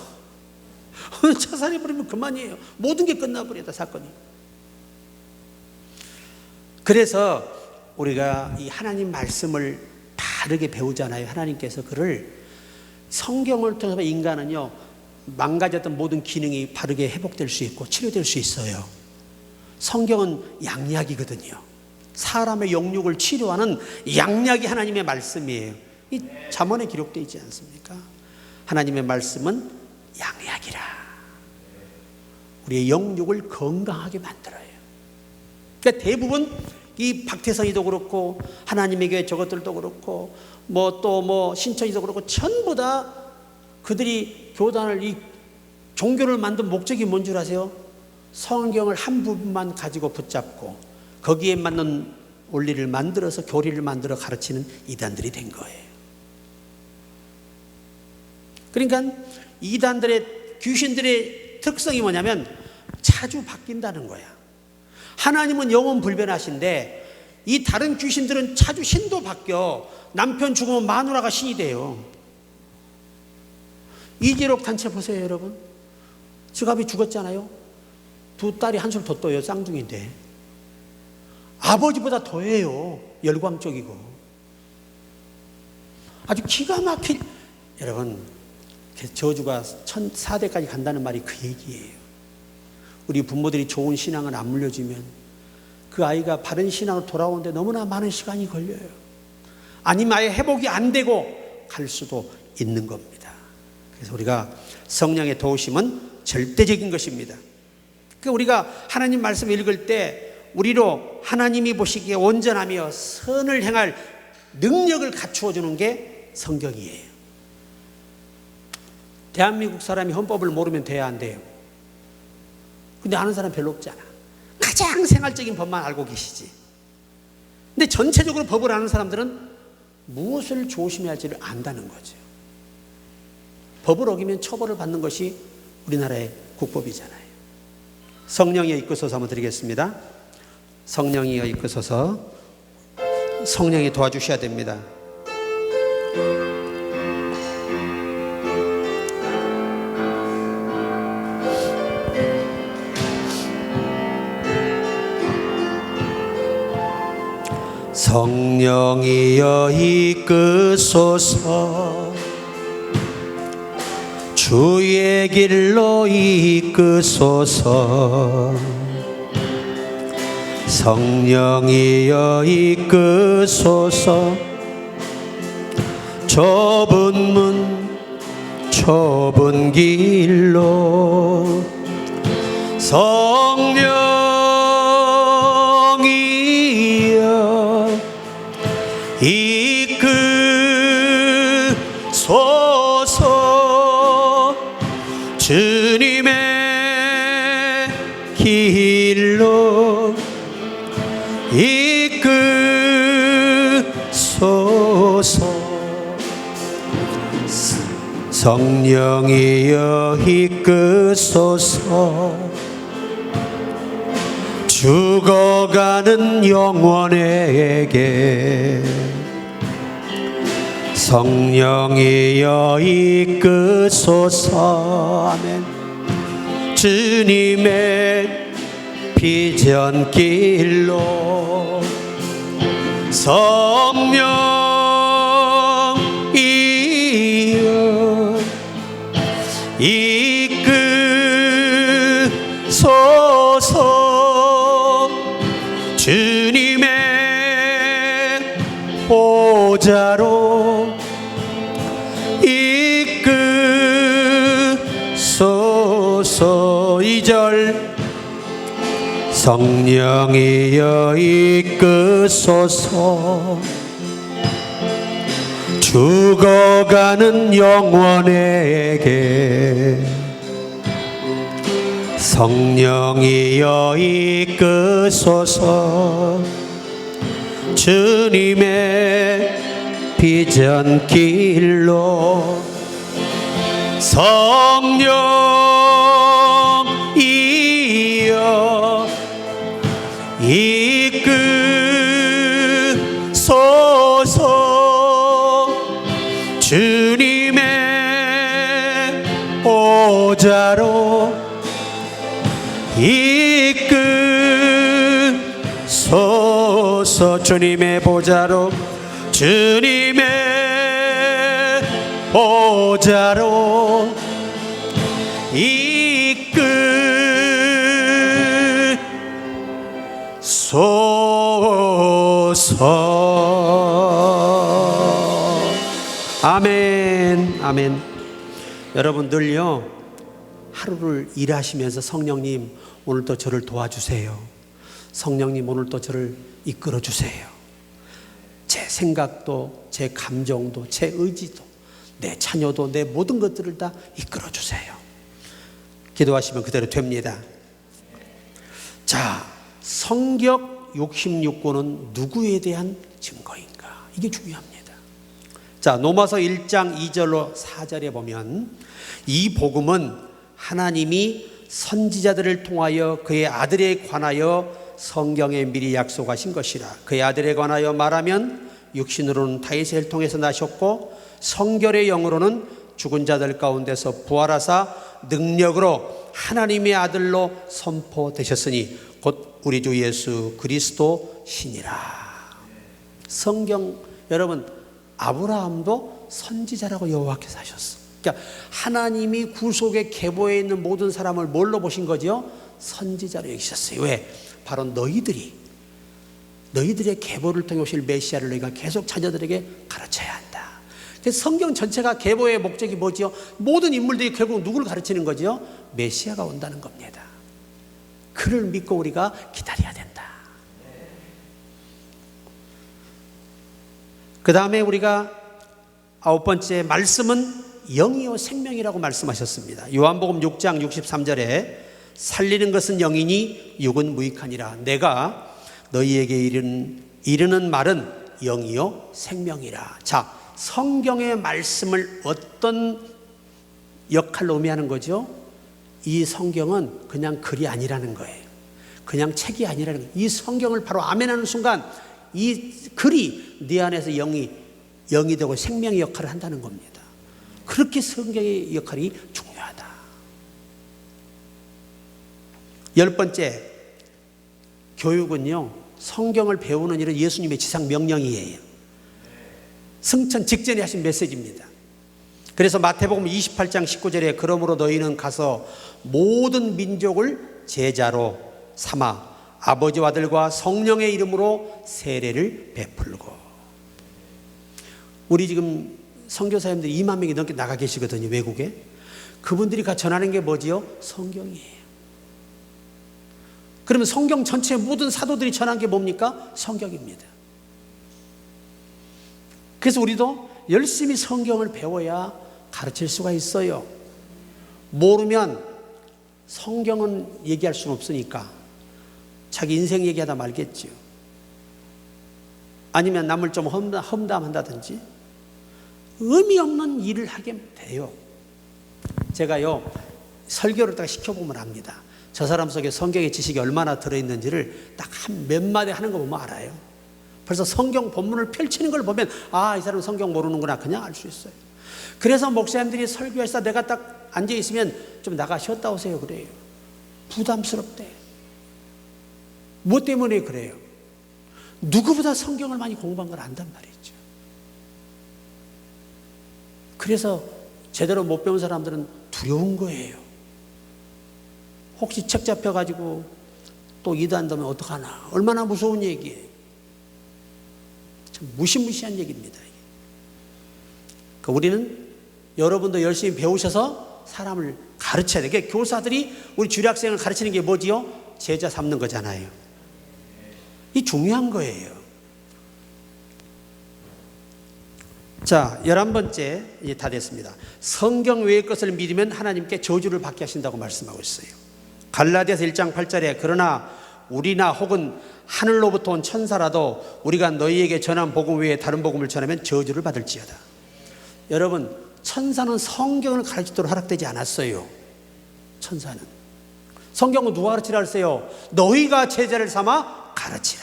자살해버리면 그만이에요. 모든 게 끝나버렸다, 사건이. 그래서 우리가 이 하나님 말씀을 바르게 배우잖아요. 하나님께서 그를, 성경을 통해서 인간은요, 망가졌던 모든 기능이 바르게 회복될 수 있고 치료될 수 있어요. 성경은 양약이거든요. 사람의 영육을 치료하는 양약이 하나님의 말씀이에요. 이 잠언에 기록되어 있지 않습니까? 하나님의 말씀은 양약이라. 우리의 영육을 건강하게 만들어요. 그러니까 대부분 이 박태선이도 그렇고 하나님의 교회 저것들도 그렇고 신천이도 그렇고 전부 다 그들이 교단을, 이 종교를 만든 목적이 뭔 줄 아세요? 성경을 한 부분만 가지고 붙잡고 거기에 맞는 원리를 만들어서, 교리를 만들어 가르치는 이단들이 된 거예요. 그러니까 이단들의, 귀신들의 특성이 뭐냐면 자주 바뀐다는 거야. 하나님은 영원 불변하신데 이 다른 귀신들은 자주 신도 바뀌어. 남편 죽으면 마누라가 신이 돼요. 이재록 단체 보세요, 여러분. 지갑이 죽었잖아요. 두 딸이 한술 더 떠요, 쌍둥이인데. 아버지보다 더해요, 열광적이고. 아주 기가 막힌, 여러분, 저주가 1004대까지 간다는 말이 그 얘기예요. 우리 부모들이 좋은 신앙을 안 물려주면 그 아이가 바른 신앙으로 돌아오는데 너무나 많은 시간이 걸려요. 아니면 아예 회복이 안 되고 갈 수도 있는 겁니다. 그래서 우리가 성령의 도우심은 절대적인 것입니다. 그러니까 우리가 하나님 말씀 읽을 때 우리로 하나님이 보시기에 온전하며 선을 행할 능력을 갖추어 주는 게 성경이에요. 대한민국 사람이 헌법을 모르면 돼야 안 돼요? 근데 아는 사람 별로 없잖아. 가장 생활적인 법만 알고 계시지. 근데 전체적으로 법을 아는 사람들은 무엇을 조심해야 할지를 안다는 거죠. 법을 어기면 처벌을 받는 것이 우리나라의 국법이잖아요. 성령이여 이끄소서 한번 드리겠습니다. 성령이여 이끄소서. 성령이 도와주셔야 됩니다. 성령이여 이끄소서. 주의 길로 이끄소서. 성령이여 이끄소서. 좁은 문 좁은 길로 성령이여 이끄소서. 주님의 길로 이끄소서. 성령이여 이끄소서. 죽어가는 영혼에게 성령이여 이끄소서. 아멘. 주님의 비전길로 성령이여 이끄소서. 주님의 보좌로 이끄소서. 2절 성령이여 이끄소서. 죽어가는 영혼에게 성령이여 이끄소서. 주님의 비전길로 성령이여 이끄소서. 주님의 보좌로 이끄소서. 주님의 보좌로 주님의 보좌로 이끄소서. 아멘. 아멘. 여러분들요, 하루를 일하시면서 성령님 오늘도 저를 도와주세요. 성령님 오늘도 저를 이끌어 주세요. 제 생각도 제 감정도 제 의지도 내 자녀도 내 모든 것들을 다 이끌어 주세요. 기도하시면 그대로 됩니다. 자, 성격 66권은 누구에 대한 증거인가? 이게 중요합니다. 자, 로마서 1장 2절로 4절에 보면 이 복음은 하나님이 선지자들을 통하여 그의 아들에 관하여 성경에 미리 약속하신 것이라. 그의 아들에 관하여 말하면 육신으로는 다윗을 통해서 나셨고 성결의 영으로는 죽은 자들 가운데서 부활하사 능력으로 하나님의 아들로 선포되셨으니 곧 우리 주 예수 그리스도 신이라. 성경 여러분, 아브라함도 선지자라고 여호와께서 하셨어. 그러니까 하나님이 구속의 계보에 있는 모든 사람을 뭘로 보신 거죠? 선지자로 여기셨어요. 왜? 바로 너희들이 너희들의 계보를 통해 오실 메시아를 너희가 계속 자녀들에게 가르쳐야 한다. 그래서 성경 전체가 계보의 목적이 뭐지요? 모든 인물들이 결국 누구를 가르치는 거지요? 메시아가 온다는 겁니다. 그를 믿고 우리가 기다려야 된다. 그 다음에 우리가 9번째 말씀은 영이요 생명이라고 말씀하셨습니다. 요한복음 6장 63절에 살리는 것은 영이니 육은 무익하니라. 내가 너희에게 이르는 말은 영이요 생명이라. 자, 성경의 말씀을 어떤 역할로 의미하는 거죠? 이 성경은 그냥 글이 아니라는 거예요. 그냥 책이 아니라는 거예요. 이 성경을 바로 아멘하는 순간 이 글이 네 안에서 영이 되고 생명의 역할을 한다는 겁니다. 그렇게 성경의 역할이 중요하다. 10번째, 교육은요, 성경을 배우는 일은 예수님의 지상 명령이에요. 승천 직전에 하신 메시지입니다. 그래서 마태복음 28장 19절에 그러므로 너희는 가서 모든 민족을 제자로 삼아 아버지와 아들과 성령의 이름으로 세례를 베풀고. 우리 지금 선교사님들이 2만 명이 넘게 나가 계시거든요, 외국에. 그분들이 전하는 게 뭐지요? 성경이에요. 그러면 성경 전체 모든 사도들이 전한 게 뭡니까? 성경입니다. 그래서 우리도 열심히 성경을 배워야 가르칠 수가 있어요. 모르면 성경은 얘기할 수는 없으니까 자기 인생 얘기하다 말겠지요. 아니면 남을 좀 험담한다든지 의미 없는 일을 하게 돼요. 제가요, 설교를 딱 시켜보면 압니다. 저 사람 속에 성경의 지식이 얼마나 들어있는지를 딱 한 몇 마디 하는 거 보면 알아요. 벌써 성경 본문을 펼치는 걸 보면 아, 이 사람은 성경 모르는구나 그냥 알 수 있어요. 그래서 목사님들이 설교해서 내가 딱 앉아있으면 좀 나가 쉬었다 오세요 그래요. 부담스럽대. 무엇 때문에 그래요? 누구보다 성경을 많이 공부한 걸 안단 말이죠. 그래서 제대로 못 배운 사람들은 두려운 거예요. 혹시 책 잡혀가지고 또 이단되면 어떡하나. 얼마나 무서운 얘기예요. 참 무시무시한 얘기입니다. 그러니까 우리는 여러분도 열심히 배우셔서 사람을 가르쳐야 돼요. 그러니까 교사들이 우리 주일학생을 가르치는 게 뭐지요? 제자 삼는 거잖아요. 이 중요한 거예요. 자, 11번째 이제 다 됐습니다. 성경 외의 것을 믿으면 하나님께 저주를 받게 하신다고 말씀하고 있어요. 갈라디아서 1장 8절에 그러나 우리나 혹은 하늘로부터 온 천사라도 우리가 너희에게 전한 복음 외에 다른 복음을 전하면 저주를 받을지어다. 여러분, 천사는 성경을 가르치도록 허락되지 않았어요. 천사는. 성경은 누가 가르치라 했어요? 너희가 제자를 삼아 가르치라.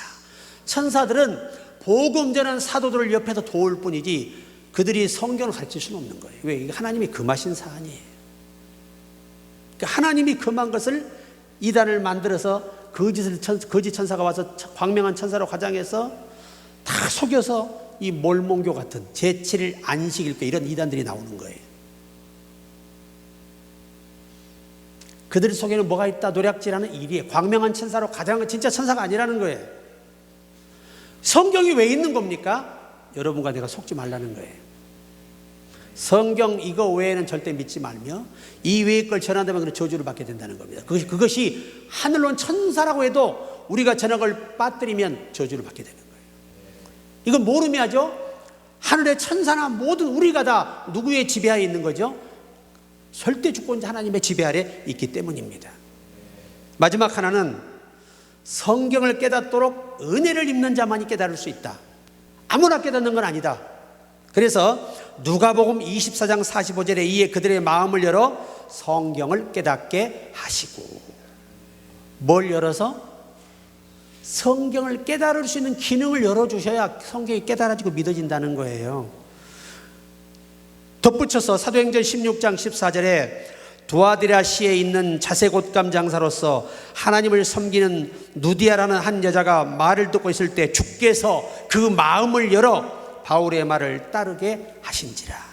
천사들은 복음 전하는 사도들을 옆에서 도울 뿐이지 그들이 성경을 가르칠 수는 없는 거예요. 왜? 이게 하나님이 금하신 사안이에요. 그러니까 하나님이 금한 것을 이단을 만들어서 거짓 천사가 와서 광명한 천사로 과장해서 다 속여서 이 몰몬교 같은 제7일 안식일교 이런 이단들이 나오는 거예요. 그들 속에는 뭐가 있다? 노략질하는 일이에요. 광명한 천사로 과장한 건 진짜 천사가 아니라는 거예요. 성경이 왜 있는 겁니까? 여러분과 내가 속지 말라는 거예요. 성경 이거 외에는 절대 믿지 말며 이 외의 걸 전한다면 그런 저주를 받게 된다는 겁니다. 그것이 하늘로 온 천사라고 해도 우리가 전한 걸 빠뜨리면 저주를 받게 되는 거예요. 이건 뭘 의미하죠? 하늘의 천사나 모든 우리가 다 누구의 지배하에 있는 거죠? 절대 주권자 하나님의 지배 아래 있기 때문입니다. 마지막 하나는 성경을 깨닫도록 은혜를 입는 자만이 깨달을 수 있다. 아무나 깨닫는 건 아니다. 그래서 누가복음 24장 45절에 이에 그들의 마음을 열어 성경을 깨닫게 하시고. 뭘 열어서? 성경을 깨달을 수 있는 기능을 열어주셔야 성경이 깨달아지고 믿어진다는 거예요. 덧붙여서 사도행전 16장 14절에 두아디라시에 있는 자색옷감 장사로서 하나님을 섬기는 누디아라는 한 여자가 말을 듣고 있을 때 주께서 그 마음을 열어 바울의 말을 따르게 하신지라.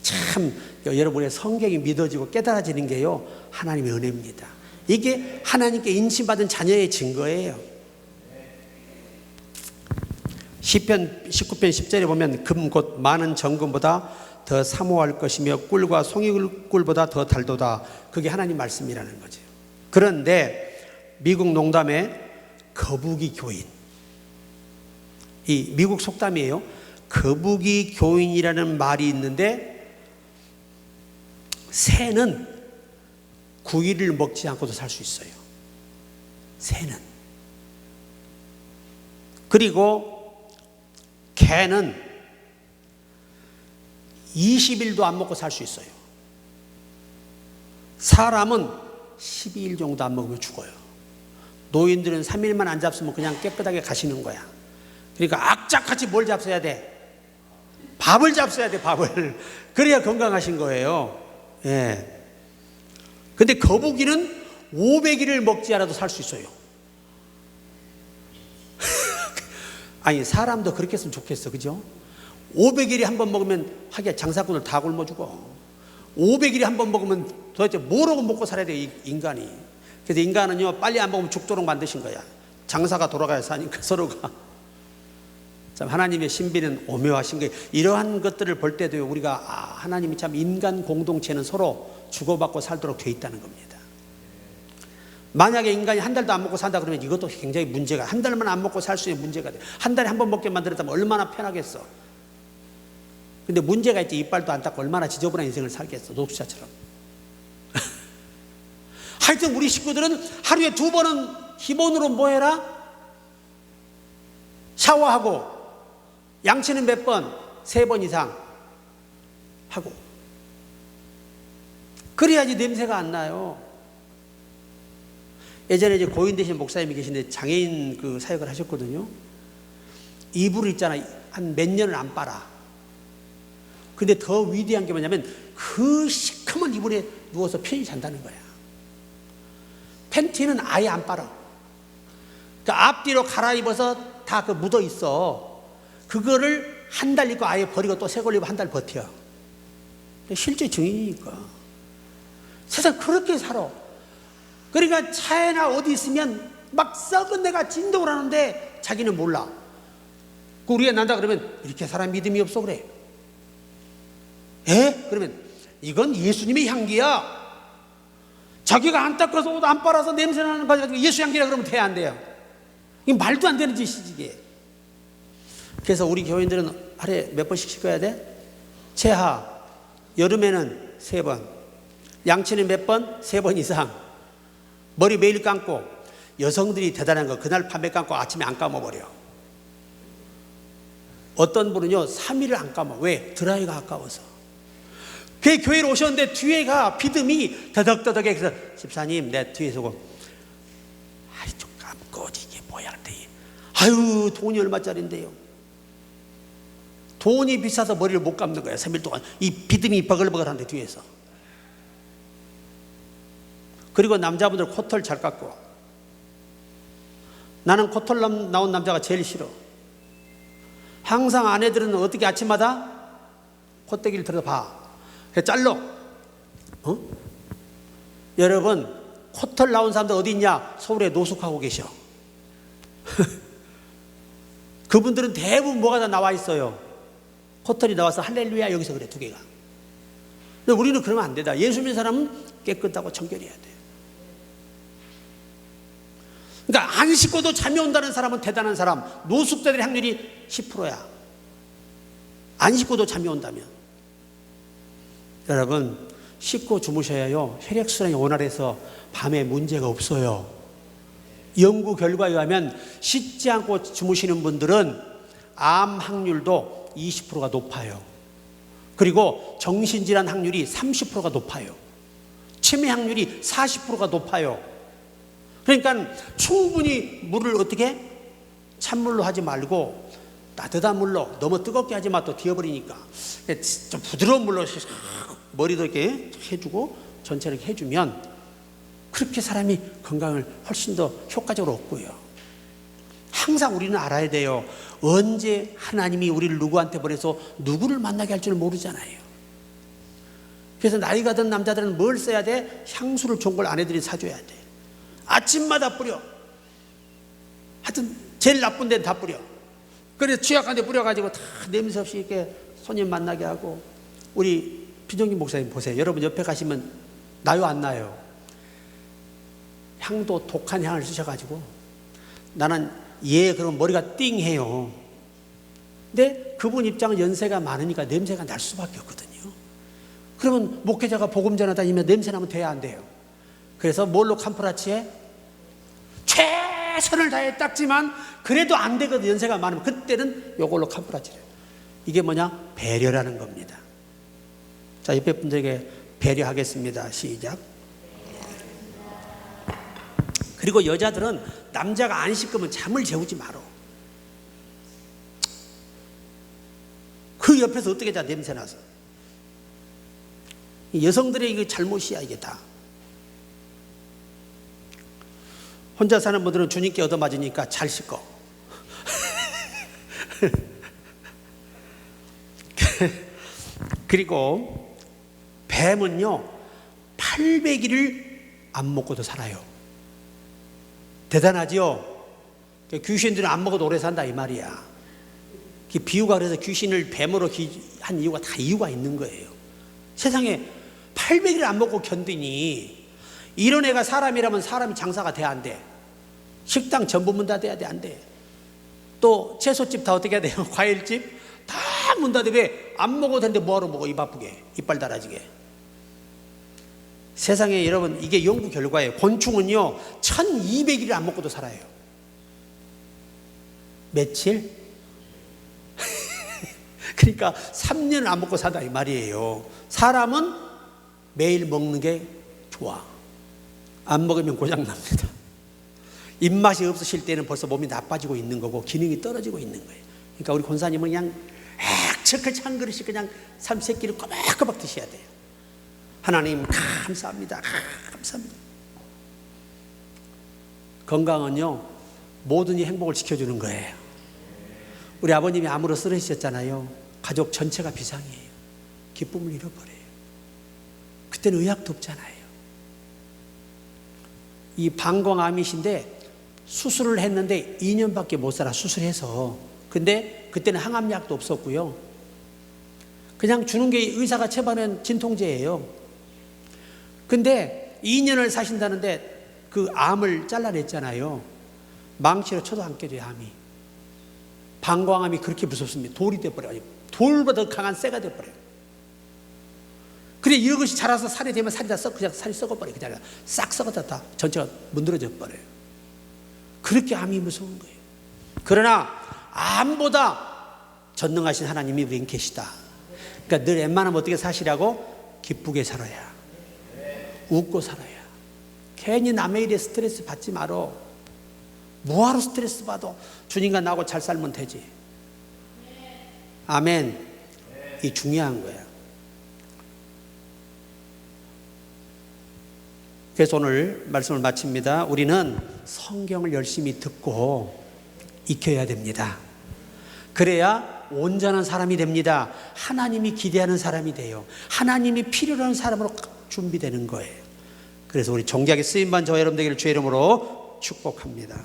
참 여러분의 성경이 믿어지고 깨달아지는 게요, 하나님의 은혜입니다. 이게 하나님께 인침받은 자녀의 증거예요. 시편 19편 10절에 보면 금 곧 많은 정금보다 더 사모할 것이며 꿀과 송이꿀보다 더 달도다. 그게 하나님 말씀이라는 거죠. 그런데 미국 농담에 거북이 교인, 이 미국 속담이에요. 거북이 교인이라는 말이 있는데 새는 구이를 먹지 않고도 살 수 있어요. 새는. 그리고 개는 20일도 안 먹고 살 수 있어요. 사람은 12일 정도 안 먹으면 죽어요. 노인들은 3일만 안 잡수면 그냥 깨끗하게 가시는 거야. 그러니까 악착같이 뭘 잡숴야 돼? 밥을 잡숴야 돼, 밥을. 그래야 건강하신 거예요. 예. 근데 거북이는 500일을 먹지 않아도 살 수 있어요. 아니, 사람도 그렇게 했으면 좋겠어, 그죠? 500일에 한 번 먹으면 하기야 장사꾼을 다 굶어 죽어. 500일에 한 번 먹으면 도대체 뭐라고 먹고 살아야 돼, 인간이. 그래서 인간은요, 빨리 안 먹으면 죽도록 만드신 거야. 장사가 돌아가야 사니까 서로가. 참 하나님의 신비는 오묘하신 거예요. 이러한 것들을 볼 때도요, 우리가 하나님이 참 인간 공동체는 서로 주고받고 살도록 돼 있다는 겁니다. 만약에 인간이 한 달도 안 먹고 산다 그러면 이것도 굉장히 문제가, 한 달만 안 먹고 살 수 있는 문제가 돼. 한 달에 한 번 먹게 만들었다면 얼마나 편하겠어. 근데 문제가 있지. 이빨도 안 닦고 얼마나 지저분한 인생을 살겠어, 노숙자처럼. 하여튼 우리 식구들은 하루에 2번은 기본으로 뭐 해라? 샤워하고, 양치는 몇 번? 3번 이상 하고. 그래야지 냄새가 안 나요. 예전에 이제 고인 되신 목사님이 계신데 장애인 그 사역을 하셨거든요. 이불을 있잖아, 한 몇 년을 안 빨아. 근데 더 위대한 게 뭐냐면 그 시커먼 이불에 누워서 편히 잔다는 거야. 팬티는 아예 안 빨아. 그러니까 앞뒤로 갈아입어서 다 그 묻어 있어. 그거를 한 달 입고 아예 버리고 또 새 걸 입고 한 달 버텨. 실제 증인이니까. 세상 그렇게 살아. 그러니까 차에나 어디 있으면 막 썩은 내가 진동을 하는데 자기는 몰라. 우리가 난다 그러면 이렇게 사람 믿음이 없어 그래. 에? 그러면 이건 예수님의 향기야. 자기가 안 닦아서 옷 안 빨아서 냄새나는 거 가지고 예수 향기라 그러면 돼, 안 돼요? 이게 말도 안 되는 짓이지 이게. 그래서 우리 교인들은 하루에 몇 번씩 씻어야 돼? 체하, 여름에는 3번, 양치는 몇 번? 3번 이상. 머리 매일 감고. 여성들이 대단한 거, 그날 밤에 감고 아침에 안 감아버려. 어떤 분은요 3일을 안 감아. 왜? 드라이가 아까워서. 그 교회로 오셨는데 뒤에가 비듬이 더덕더덕해서 집사님 내 뒤에서 오고, 아이 좀 감고 이게 뭐야. 근데 아유 돈이 얼마짜린데요. 돈이 비싸서 머리를 못 감는 거야. 3일 동안 이 비듬이 버글버글한데 뒤에서. 그리고 남자분들 코털 잘 깎고. 나는 코털 나온 남자가 제일 싫어. 항상 아내들은 어떻게 아침마다 콧대기를 들어서 봐. 그래서 잘라. 여러분 코털 나온 사람들 어디 있냐? 서울에 노숙하고 계셔. 그분들은 대부분 뭐가 다 나와 있어요. 코털이 나와서 할렐루야 여기서 그래 2개가. 근데 우리는 그러면 안 된다. 예수 믿는 사람은 깨끗하고 청결해야 돼. 그러니까 안 씻고도 잠이 온다는 사람은 대단한 사람. 노숙자들의 확률이 10%야. 안 씻고도 잠이 온다면. 여러분 씻고 주무셔야요 혈액순환이 원활해서 밤에 문제가 없어요. 연구 결과에 의하면 씻지 않고 주무시는 분들은 암 확률도 20%가 높아요. 그리고 정신질환 확률이 30%가 높아요. 치매 확률이 40%가 높아요. 그러니까 충분히 물을 어떻게? 찬물로 하지 말고 따뜻한 물로, 너무 뜨겁게 하지 마. 또 뒤어버리니까 좀 부드러운 물로 머리도 이렇게 해주고 전체를 이렇게 해주면 그렇게 사람이 건강을 훨씬 더 효과적으로 얻고요. 항상 우리는 알아야 돼요. 언제 하나님이 우리를 누구한테 보내서 누구를 만나게 할 줄 모르잖아요. 그래서 나이가 든 남자들은 뭘 써야 돼? 향수를 좋은 걸 아내들이 사줘야 돼. 아침마다 뿌려. 하여튼 제일 나쁜 데는 다 뿌려. 그래서 취약한 데 뿌려가지고 다 냄새 없이 이렇게 손님 만나게 하고. 우리 비정기 목사님 보세요. 여러분 옆에 가시면 나요 안 나요? 향도 독한 향을 쓰셔가지고 나는 그럼 머리가 띵해요. 근데 그분 입장은 연세가 많으니까 냄새가 날 수밖에 없거든요. 그러면 목회자가 복음 전하다니면 냄새 나면 돼야 안 돼요? 그래서 뭘로 캄프라치에? 최선을 다해 닦지만 그래도 안 되거든. 연세가 많으면 그때는 요걸로 캄프라치래요. 이게 뭐냐? 배려라는 겁니다. 자, 옆에 분들에게 배려하겠습니다. 시작. 그리고 여자들은 남자가 안 씻으면 잠을 재우지 말어. 그 옆에서 어떻게 자, 냄새나서. 여성들의 이게 잘못이야, 이게 다. 혼자 사는 분들은 주님께 얻어맞으니까 잘 씻고. 그리고 뱀은요 800일을 안 먹고도 살아요. 대단하지요? 귀신들은 안 먹어도 오래 산다 이 말이야. 비유가 그래서 귀신을 뱀으로 한 이유가 다 이유가 있는 거예요. 세상에 800일 안 먹고 견디니 이런 애가 사람이라면 사람이 장사가 돼야 안 돼? 식당 전부 문 닫아야 돼? 안 돼? 또 채소집 다 어떻게 해야 돼요? 과일집 다 문 닫아. 왜? 안 먹어도 되는데 뭐하러 먹어? 입 아프게, 이빨 달아지게. 세상에 여러분 이게 연구 결과예요. 곤충은요 1200일을 안 먹고도 살아요. 며칠? 그러니까 3년을 안 먹고 산다 이 말이에요. 사람은 매일 먹는 게 좋아. 안 먹으면 고장납니다. 입맛이 없으실 때는 벌써 몸이 나빠지고 있는 거고 기능이 떨어지고 있는 거예요. 그러니까 우리 권사님은 그냥 액체크치 한 그릇씩 그냥 삼세끼를 꼬박꼬박 드셔야 돼요. 하나님 감사합니다. 감사합니다. 건강은요 모든 이 행복을 지켜주는 거예요. 우리 아버님이 암으로 쓰러지셨잖아요. 가족 전체가 비상이에요. 기쁨을 잃어버려요. 그때는 의학도 없잖아요. 이 방광암이신데 수술을 했는데 2년밖에 못 살아. 수술해서. 근데 그때는 항암약도 없었고요. 그냥 주는 게 의사가 처방한 진통제예요. 근데 2년을 사신다는데 그 암을 잘라냈잖아요. 망치로 쳐도 안 깨져요. 암이. 방광암이 그렇게 무섭습니다. 돌이 돼버려요. 돌보다 더 강한 쇠가 돼버려요. 그래 이것이 자라서 살이 되면 살이 다 그냥 살이 썩어버려요. 그냥 싹 썩어서 다 전체가 문드러져 버려요. 그렇게 암이 무서운 거예요. 그러나 암보다 전능하신 하나님이 우리는 계시다. 그러니까 늘 웬만하면 어떻게 사시라고? 기쁘게 살아야, 웃고 살아야. 괜히 남의 일에 스트레스 받지 말어. 뭐하러 스트레스 받아? 주님과 나하고 잘 살면 되지. 아멘. 이 중요한 거야. 그래서 오늘 말씀을 마칩니다. 우리는 성경을 열심히 듣고 익혀야 됩니다. 그래야 온전한 사람이 됩니다. 하나님이 기대하는 사람이 돼요. 하나님이 필요로 하는 사람으로 준비되는 거예요. 그래서 우리 종기하게 쓰임받은 저와 여러분 되기를 주의 이름으로 축복합니다.